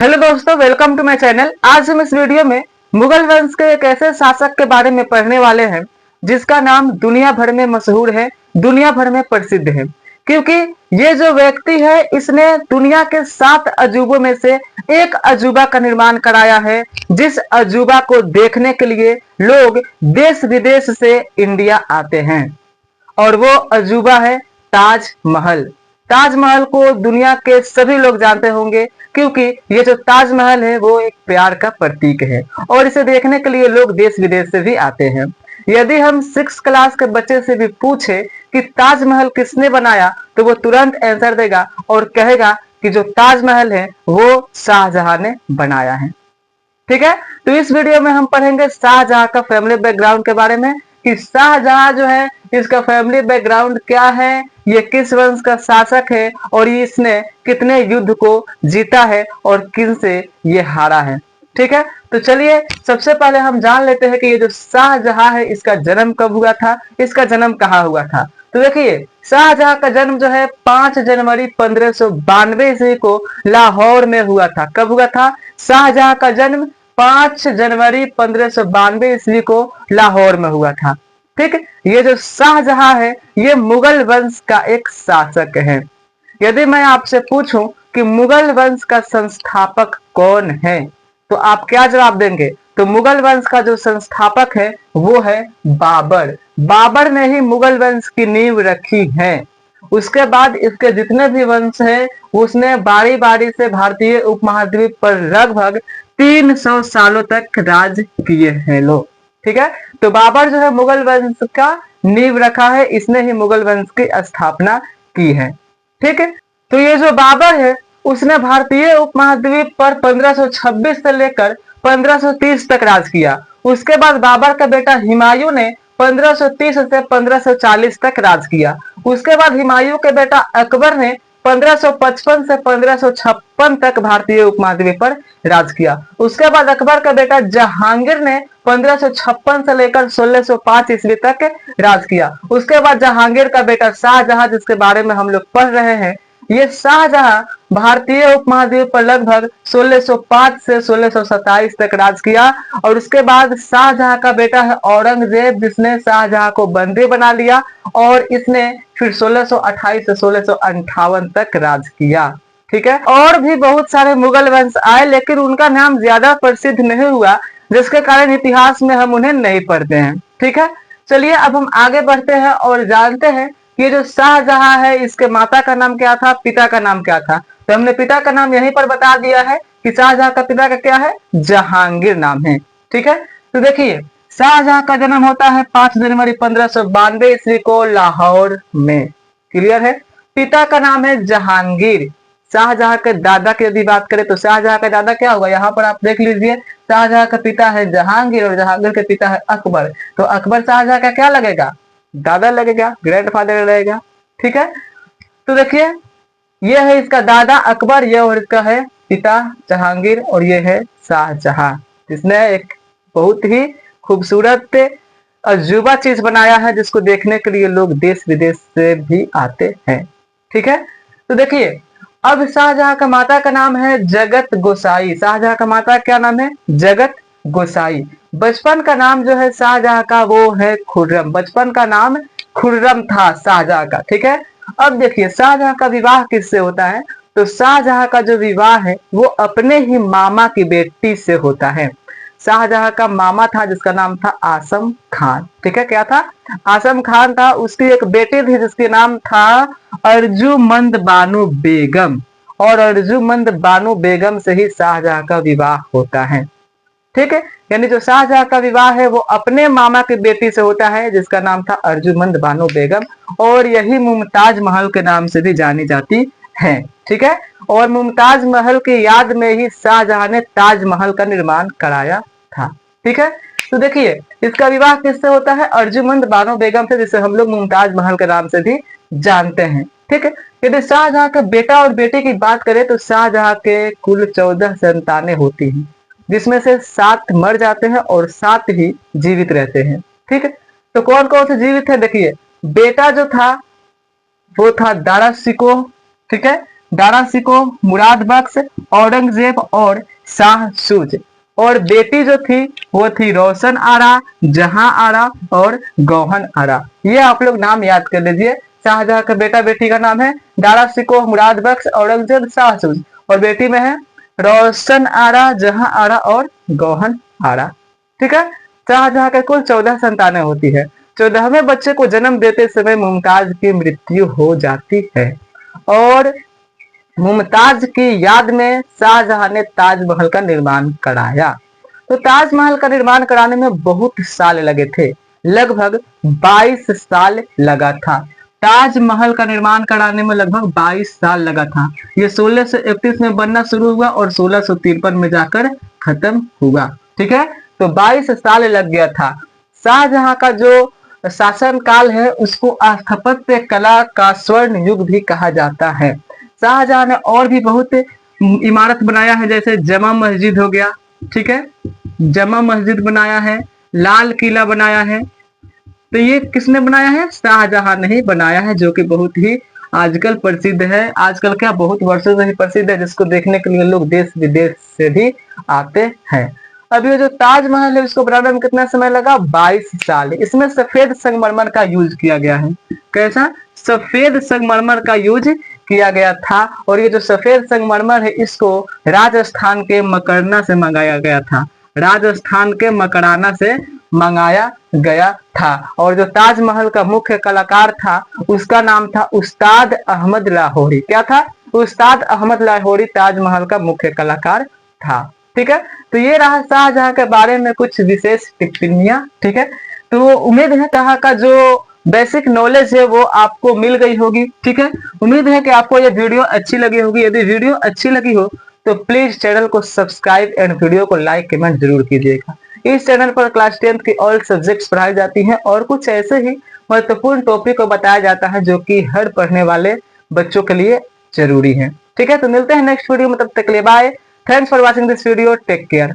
Hello दोस्तों, welcome to my channel. आज हम इस वीडियो में मुगल वंश के एक ऐसे शासक के बारे में पढ़ने वाले हैं जिसका नाम दुनिया भर में मशहूर है, दुनिया भर में प्रसिद्ध है। क्योंकि ये जो व्यक्ति है इसने दुनिया के 7 अजूबों में से एक अजूबा का निर्माण कराया है, जिस अजूबा को देखने के लिए लोग देश विदेश से इंडिया आते हैं। और वो अजूबा है ताजमहल। ताजमहल को दुनिया के सभी लोग जानते होंगे क्योंकि ये जो ताजमहल है वो एक प्यार का प्रतीक है और इसे देखने के लिए लोग देश विदेश से भी आते हैं। यदि हम 6 क्लास के बच्चे से भी पूछे कि ताजमहल किसने बनाया तो वो तुरंत आंसर देगा और कहेगा कि जो ताजमहल है वो शाहजहां ने बनाया है। ठीक है, तो इस वीडियो में हम पढ़ेंगे शाहजहां का फैमिली बैकग्राउंड के बारे में कि शाहजहां जो है इसका फैमिली बैकग्राउंड क्या है, ये किस वंश का शासक है और इसने कितने युद्ध को जीता है और किन से ये हारा है। ठीक है, तो चलिए सबसे पहले हम जान लेते हैं कि ये जो शाहजहां है इसका जन्म कब हुआ था, इसका जन्म कहाँ हुआ था। तो देखिए, शाहजहां का जन्म जो है 5 जनवरी 1592 ईस्वी को लाहौर में हुआ था। कब हुआ था? शाहजहां का जन्म 5 जनवरी 1592 ईस्वी को लाहौर में हुआ था। ठीक, ये जो शाहजहां है ये मुगल वंश का एक शासक है। यदि मैं आपसे पूछूं कि मुगल वंश का संस्थापक कौन है तो आप क्या जवाब देंगे? तो मुगल वंश का जो संस्थापक है वो है बाबर। बाबर ने ही मुगल वंश की नींव रखी है। उसके बाद इसके जितने भी वंश है उसने बारी बारी से भारतीय उपमहाद्वीप पर लगभग 300 सालों तक राज किए हैं लोग। ठीक है, तो बाबर जो है मुगल वंश का नींव रखा है, इसने ही मुगल वंश की स्थापना की है। ठीक है, तो ये जो बाबर है उसने भारतीय उपमहाद्वीप पर 1526 से लेकर 1530 तक राज किया। उसके बाद बाबर का बेटा हुमायूं ने 1530 से 1540 तक राज किया। उसके बाद हुमायूं के बेटा अकबर ने 1555 से 1556 तक भारतीय उपमहाद्वीप पर राज किया। उसके बाद अकबर का बेटा जहांगीर ने 1556 से लेकर 1605 ईस्वी तक राज किया। उसके बाद जहांगीर का बेटा शाहजहां, जिसके बारे में हम लोग पढ़ रहे हैं, ये शाहजहां भारतीय उपमहाद्वीप पर लगभग 1605 से 1627 तक राज किया। और उसके बाद शाहजहां का बेटा है औरंगजेब, जिसने शाहजहां को बंदी बना लिया और इसने फिर 1628 से 1658 तक राज किया। ठीक है, और भी बहुत सारे मुगल वंश आए लेकिन उनका नाम ज्यादा प्रसिद्ध नहीं हुआ, जिसके कारण इतिहास में हम उन्हें नहीं पढ़ते हैं। ठीक है, चलिए अब हम आगे बढ़ते हैं और जानते हैं ये जो शाहजहां है इसके माता का नाम क्या था, पिता का नाम क्या था। तो हमने पिता का नाम यहीं पर बता दिया है कि शाहजहां का पिता का क्या है, जहांगीर नाम है। ठीक है, तो देखिए शाहजहां का जन्म होता है 5 जनवरी 1592 ईस्वी को लाहौर में। क्लियर है, पिता का नाम है जहांगीर। शाहजहां के दादा की यदि बात करें तो शाहजहां का दादा क्या होगा, यहाँ पर आप देख लीजिए, शाहजहां का पिता है जहांगीर और जहांगीर के पिता है अकबर। तो अकबर शाहजहां का क्या लगेगा, दादा लगेगा, ग्रैंडफादर लगेगा। ठीक है, तो देखिए ये है इसका दादा अकबर, ये और इसका है पिता जहांगीर और ये है शाहजहां, जिसने एक बहुत ही खूबसूरत अजूबा चीज बनाया है जिसको देखने के लिए लोग देश विदेश से भी आते हैं। ठीक है, तो देखिए अब शाहजहां का माता का नाम है जगत गोसाई। शाहजहां का माता क्या नाम है, जगत गोसाई। बचपन का नाम जो है शाहजहां का वो है खुर्रम। बचपन का नाम खुर्रम था शाहजहां का। ठीक है, अब देखिए शाहजहां का विवाह किससे होता है, तो शाहजहां का जो विवाह है वो अपने ही मामा की बेटी से होता है। शाहजहां का मामा था जिसका नाम था आसम खान। ठीक है, क्या था, आसम खान था। उसकी एक बेटी थी जिसके नाम था अर्जुमंद बानो बेगम, और अर्जुमंद बानो बेगम से ही शाहजहां का विवाह होता है। ठीक है, यानी जो शाहजहां का विवाह है वो अपने मामा की बेटी से होता है जिसका नाम था अर्जुमंद बानो बेगम, और यही मुमताज महल के नाम से भी जानी जाती है। ठीक है, और मुमताज महल की याद में ही शाहजहां ने ताजमहल का निर्माण कराया था। ठीक है, तो देखिए इसका विवाह किससे होता है, अर्जुमंद बानो बेगम से, जिसे हम लोग मुमताज महल के नाम से भी जानते हैं। ठीक है, यदि शाहजहां का बेटा और बेटी की बात करें तो शाहजहां के कुल 14 संतानें होती हैं, जिसमें से 7 मर जाते हैं और 7 ही जीवित रहते हैं। ठीक है, तो कौन कौन से जीवित है, देखिए बेटा जो था वो था दारा शिकोह। ठीक है, दारा शिकोह, मुराद बख्श, औरंगजेब और शाह सूज। और बेटी जो थी वो थी रोशन आरा, जहां आरा और गौहर आरा। ये आप लोग नाम याद कर लीजिए। शाहजहां का बेटा बेटी का नाम है दारा शिकोह, मुराद बख्श, औरंगजेब, शाह सूज। और बेटी में है रोशन आरा, जहां आरा और गौहर आरा। ठीक है। शाहजहां के कुल 14 संतानें होती है। 14वें बच्चे को जन्म देते समय मुमताज की मृत्यु हो जाती है और मुमताज की याद में शाहजहां ने ताजमहल का निर्माण कराया। तो ताजमहल का निर्माण कराने में बहुत साल लगे थे, लगभग 22 साल लगा था। ताजमहल का निर्माण कराने में लगभग 22 साल लगा था। ये 1631 में बनना शुरू हुआ और 1653 में जाकर खत्म हुआ। ठीक है। तो 22 साल लग गया था। शाहजहां का जो शासन काल है उसको स्थापत्य कला का स्वर्ण युग भी कहा जाता है। शाहजहां ने और भी बहुत इमारत बनाया है, जैसे जमा मस्जिद हो गया। ठीक है। जमा मस्जिद बनाया है, लाल किला बनाया है। तो ये किसने बनाया है? शाहजहां ने ही बनाया है, जो कि बहुत ही आजकल प्रसिद्ध है। आजकल क्या, बहुत वर्षों से ही प्रसिद्ध है, जिसको देखने के लिए लोग देश विदेश से भी आते हैं। अब ये जो ताजमहल है इसको बनाने में कितना समय लगा? 22 साल। इसमें सफेद संगमरमर का यूज किया गया है। कैसा? सफेद संगमरमर का यूज किया गया था। और ये जो सफेद संगमरमर है इसको राजस्थान के मकरना से मंगाया गया था। राजस्थान के मकराना से मंगाया गया था। और जो ताजमहल का मुख्य कलाकार था उसका नाम था उस्ताद अहमद लाहौरी। क्या था? उस्ताद अहमद लाहौरी ताजमहल का मुख्य कलाकार था। ठीक है। तो ये रहा शाहजहां के बारे में कुछ विशेष टिप्पणियां। ठीक है। तो उम्मीद है कहा का जो बेसिक नॉलेज है वो आपको मिल गई होगी। ठीक है। उम्मीद है कि आपको ये वीडियो अच्छी लगी होगी। यदि वीडियो अच्छी लगी हो तो प्लीज चैनल को सब्सक्राइब एंड वीडियो को लाइक कमेंट जरूर कीजिएगा। इस चैनल पर क्लास 10th की ऑल सब्जेक्ट्स पढ़ाई जाती हैं और कुछ ऐसे ही महत्वपूर्ण टॉपिक को बताया जाता है जो कि हर पढ़ने वाले बच्चों के लिए जरूरी है। ठीक है। तो मिलते हैं नेक्स्ट वीडियो में, तब तक के लिए bye. Thanks for watching this video. Take care.